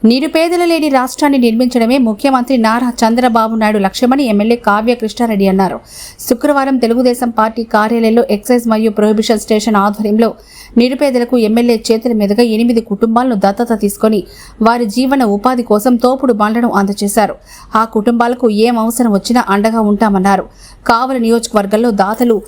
నిరుపేదలు లేని రాష్ట్రాన్ని నిర్మించడమే ముఖ్యమంత్రి నారా చంద్రబాబు నాయుడు లక్ష్యమని ఎమ్మెల్యే కావ్య కృష్ణారెడ్డి అన్నారు. శుక్రవారం తెలుగుదేశం పార్టీ కార్యాలయంలో ఎక్సైజ్ మరియు ప్రొహిబిషన్ స్టేషన్ ఆధ్వర్యంలో నిరుపేదలకు ఎమ్మెల్యే చేతుల మీదుగా 8 కుటుంబాలను దత్తత తీసుకుని వారి జీవన ఉపాధి కోసం తోపుడు బండ్లను అందజేశారు. ఆ కుటుంబాలకు ఏం అవసరం వచ్చినా అండగా ఉంటామన్నారు. కావలి నియోజకవర్గంలో దాతలు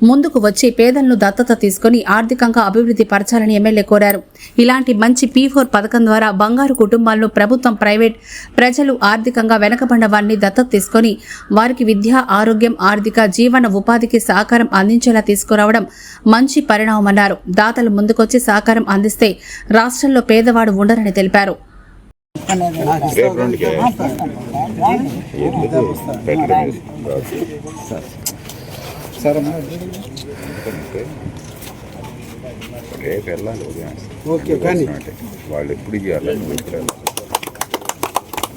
ముందుకు వచ్చి పేదలను దత్తత తీసుకుని ఆర్థికంగా అభివృద్ధి పరచాలని ఎమ్మెల్యే కోరారు. ఇలాంటి మంచి P4 పథకం ద్వారా బంగారు కుటుంబాలను ప్రభుత్వం, ప్రైవేట్, ప్రజలు ఆర్థికంగా వెనకబడిన వారిని దత్తత తీసుకుని వారికి విద్య, ఆరోగ్యం, ఆర్థిక జీవన ఉపాధికి సహకారం అందించేలా తీసుకురావడం మంచి పరిణామమన్నారు. దాతలు ముందుకొచ్చి సహకారం అందిస్తే రాష్ట్రంలో పేదవాడు ఉండరని తెలిపారు. రేపు వెళ్ళాలి ఓకే, కానీ వాళ్ళు ఎప్పుడు ఇవ్వాలా, నువ్వు ఎప్పుడు వెళ్ళాలి?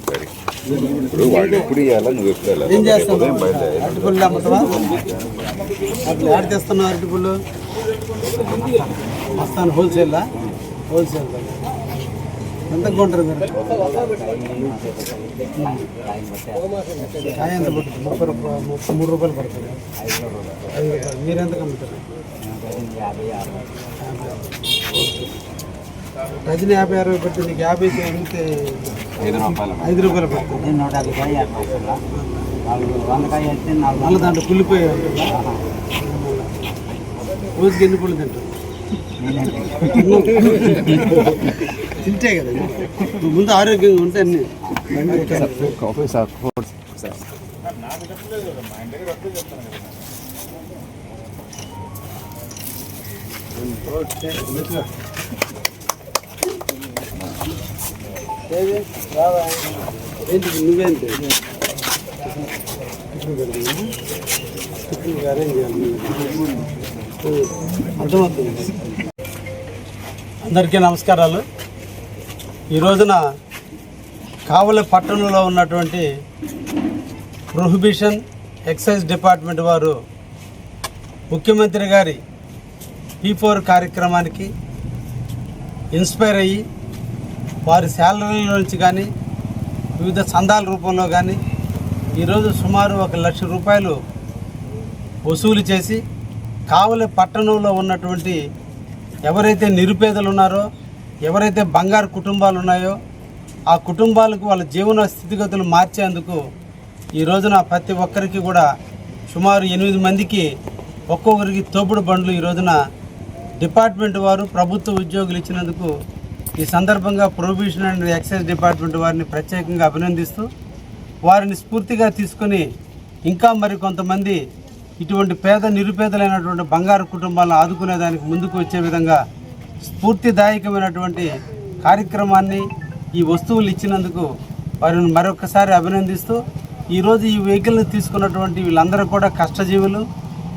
సరే, ఇప్పుడు వాళ్ళు ఎప్పుడు ఇవ్వాలా, నువ్వు ఎప్పుడు వెళ్ళాలి? ఏం చేస్తాను? అరటిపళ్ళు అమ్ముతావా? అట్లా యాడ్ చేస్తున్నావు అరటిపళ్ళు వస్తాను. హోల్సేల్ ఎంత కొంటారు మీరు? కాయ ఎంత పడుతుంది? 33 రూపాయలు పడుతుంది. మీరు ఎంత అమ్ముతారు? డజన్ 50-60 పడుతుంది. నీకు 50 అమ్మితే 5 రూపాయలు పడుతుంది. మళ్ళీ దాంట్లో కుళ్ళిపోయి రోజుకి ఎన్ని పళ్ళు తింటారు? తింటే కదా ముందు ఆరోగ్యంగా ఉంటే అన్ని. ఏంటి నువ్వేంటి అరేంజ్ చేయాలి. అర్థమవుతుంది. అందరికీ నమస్కారాలు. ఈ రోజున కావలి పట్టణంలో ఉన్నటువంటి ప్రొహిబిషన్ ఎక్సైజ్ డిపార్ట్మెంట్ వారు ముఖ్యమంత్రి గారి P4 కార్యక్రమానికి ఇన్స్పైర్ అయ్యి వారి శాలరీల నుంచి కానీ వివిధ చందాల రూపంలో కానీ ఈరోజు సుమారు 1 లక్ష రూపాయలు వసూలు చేసి కావలి పట్టణంలో ఉన్నటువంటి ఎవరైతే నిరుపేదలు ఉన్నారో, ఎవరైతే బంగారు కుటుంబాలు ఉన్నాయో ఆ కుటుంబాలకు వాళ్ళ జీవన స్థితిగతులు మార్చేందుకు ఈ రోజున ప్రతి ఒక్కరికి కూడా సుమారు 8 మందికి ఒక్కొక్కరికి తోపుడు బండ్లు ఈ రోజున డిపార్ట్మెంట్ వారు ప్రభుత్వ ఉద్యోగులు ఇచ్చినందుకు ఈ సందర్భంగా ప్రొహిబిషన్ అండ్ ఎక్సైజ్ డిపార్ట్మెంట్ వారిని ప్రత్యేకంగా అభినందిస్తూ వారిని స్ఫూర్తిగా తీసుకొని ఇంకా మరి కొంతమంది ఇటువంటి నిరుపేదలైనటువంటి బంగారు కుటుంబాలను ఆదుకునేదానికి ముందుకు వచ్చే విధంగా స్ఫూర్తిదాయకమైనటువంటి కార్యక్రమాన్ని ఈ వస్తువులు ఇచ్చినందుకు వారిని మరొకసారి అభినందిస్తూ ఈరోజు ఈ వెహికల్ని తీసుకున్నటువంటి వీళ్ళందరూ కూడా కష్టజీవులు.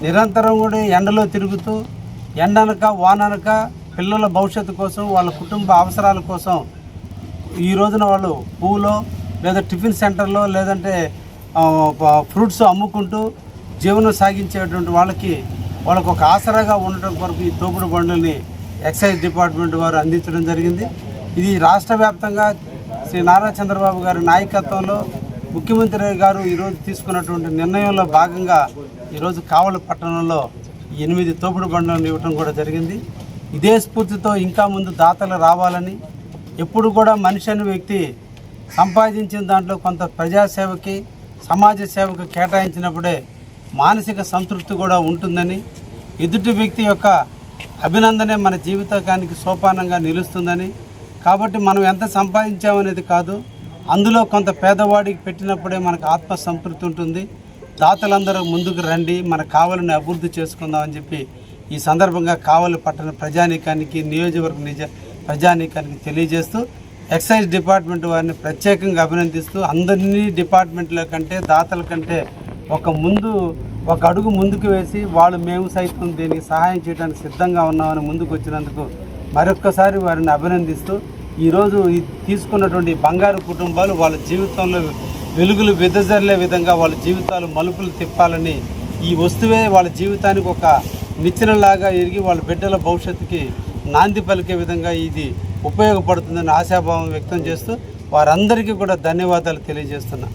నిరంతరం కూడా ఎండలో తిరుగుతూ ఎండనక వాననక పిల్లల భవిష్యత్తు కోసం, వాళ్ళ కుటుంబ అవసరాల కోసం ఈ రోజున వాళ్ళు పువ్వులో లేదా టిఫిన్ సెంటర్లో లేదంటే ఫ్రూట్స్ అమ్ముకుంటూ జీవనం సాగించేటువంటి వాళ్ళకి ఒక ఆసరాగా ఉండటం కొరకు ఈ తోపుడు బండుల్ని ఎక్సైజ్ డిపార్ట్మెంట్ వారు అందించడం జరిగింది. ఇది రాష్ట్ర వ్యాప్తంగా శ్రీ నారా చంద్రబాబు గారి నాయకత్వంలో ముఖ్యమంత్రి గారు ఈరోజు తీసుకున్నటువంటి నిర్ణయంలో భాగంగా ఈరోజు కావలి పట్టణంలో 8 తోపుడు బండ్లను ఇవ్వడం కూడా జరిగింది. ఇదే స్ఫూర్తితో ఇంకా ముందు దాతలు రావాలని, ఎప్పుడు కూడా మనిషి అనే వ్యక్తి సంపాదించిన దాంట్లో కొంత ప్రజాసేవకి, సమాజ సేవకు కేటాయించినప్పుడే మానసిక సంతృప్తి కూడా ఉంటుందని, ఎదుటి వ్యక్తి యొక్క అభినందనే మన జీవితానికి సోపానంగా నిలుస్తుందని, కాబట్టి మనం ఎంత సంపాదించామనేది కాదు, అందులో కొంత పేదవాడికి పెట్టినప్పుడే మనకు ఆత్మ సంతృప్తి ఉంటుంది. దాతలందరూ ముందుకు రండి, మన కావలిని అభివృద్ధి చేసుకుందామని చెప్పి ఈ సందర్భంగా కావలి పట్టణ ప్రజానీకానికి, నియోజకవర్గ ప్రజానీకానికి తెలియజేస్తూ ఎక్సైజ్ డిపార్ట్మెంట్ వారిని ప్రత్యేకంగా అభినందిస్తూ అందరినీ డిపార్ట్మెంట్ల కంటే దాతల కంటే ఒక అడుగు ముందుకు వేసి మేము సైతం దీనికి సహాయం చేయడానికి సిద్ధంగా ఉన్నామని ముందుకు వచ్చినందుకు మరొక్కసారి వారిని అభినందిస్తూ ఈరోజు తీసుకున్నటువంటి బంగారు కుటుంబాలు వాళ్ళ జీవితంలో వెలుగులు వెదజల్లే విధంగా వాళ్ళ జీవితాలు మలుపులు తిప్పాలని, ఈ వస్తువే వాళ్ళ జీవితానికి ఒక నిచ్చెనలాగా ఎరిగి వాళ్ళ బిడ్డల భవిష్యత్తుకి నాంది పలికే విధంగా ఇది ఉపయోగపడుతుందని ఆశాభావం వ్యక్తం చేస్తూ వారందరికీ కూడా ధన్యవాదాలు తెలియజేస్తున్నా.